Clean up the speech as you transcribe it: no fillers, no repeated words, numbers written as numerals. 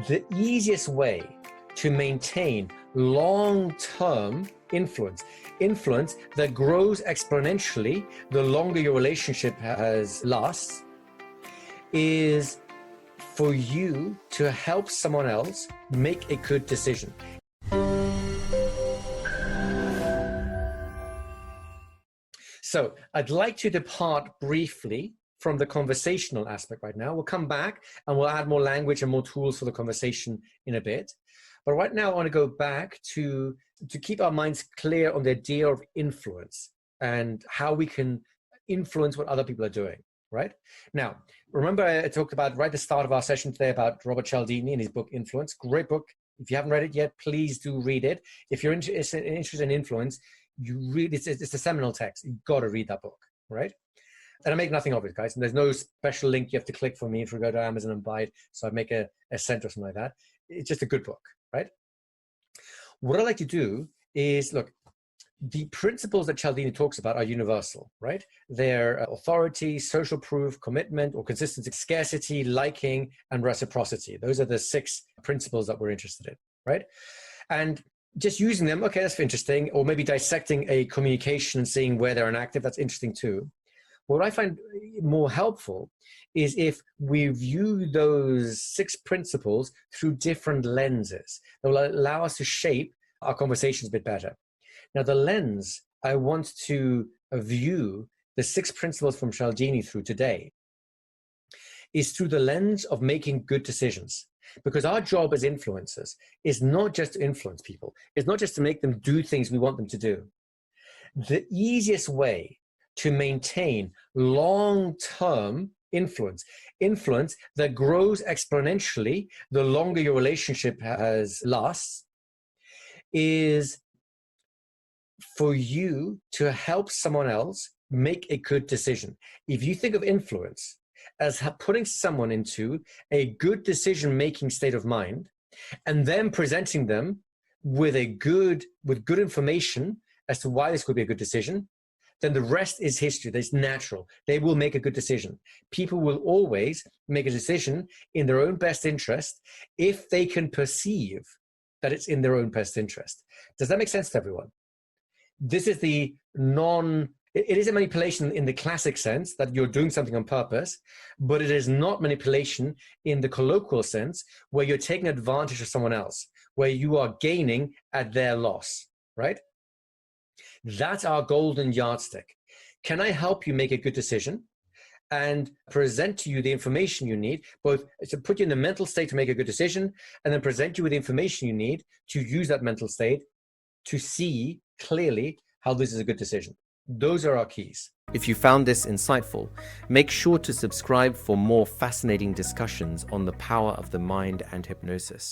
The easiest way to maintain long-term influence that grows exponentially the longer your relationship lasts, is for you to help someone else make a good decision. So I'd like to depart briefly from the conversational aspect right now. We'll come back and we'll add more language and more tools for the conversation in a bit. But right now I want to go back to keep our minds clear on the idea of influence and how we can influence what other people are doing, right? Now, remember I talked about right at the start of our session today about Robert Cialdini and his book, Influence. Great book. If you haven't read it yet, please do read it. If you're interested in influence, it's a seminal text. You've got to read that book, right? And I make nothing of it, guys. And there's no special link you have to click for me if you go to Amazon and buy it. So I make a cent or something like that. It's just a good book, right? What I like to do is, look, the principles that Cialdini talks about are universal, right? They're authority, social proof, commitment or consistency, scarcity, liking, and reciprocity. Those are the 6 principles that we're interested in, right? And just using them, okay, that's interesting. Or maybe dissecting a communication and seeing where they're inactive, that's interesting too. What I find more helpful is if we view those 6 principles through different lenses that will allow us to shape our conversations a bit better. Now, the lens I want to view the 6 principles from Cialdini through today is through the lens of making good decisions. Because our job as influencers is not just to influence people. It's not just to make them do things we want them to do. The easiest way to maintain long-term influence that grows exponentially the longer your relationship lasts, is for you to help someone else make a good decision. If you think of influence as putting someone into a good decision-making state of mind and then presenting them with good information as to why this could be a good decision, then the rest is history. That's natural. They will make a good decision. People will always make a decision in their own best interest if they can perceive that it's in their own best interest. Does that make sense to everyone? This is it is a manipulation in the classic sense that you're doing something on purpose, but it is not manipulation in the colloquial sense where you're taking advantage of someone else, where you are gaining at their loss, right? That's our golden yardstick. Can I help you make a good decision and present to you the information you need, both to put you in the mental state to make a good decision and then present you with the information you need to use that mental state to see clearly how this is a good decision. Those are our keys. If you found this insightful, make sure to subscribe for more fascinating discussions on the power of the mind and hypnosis.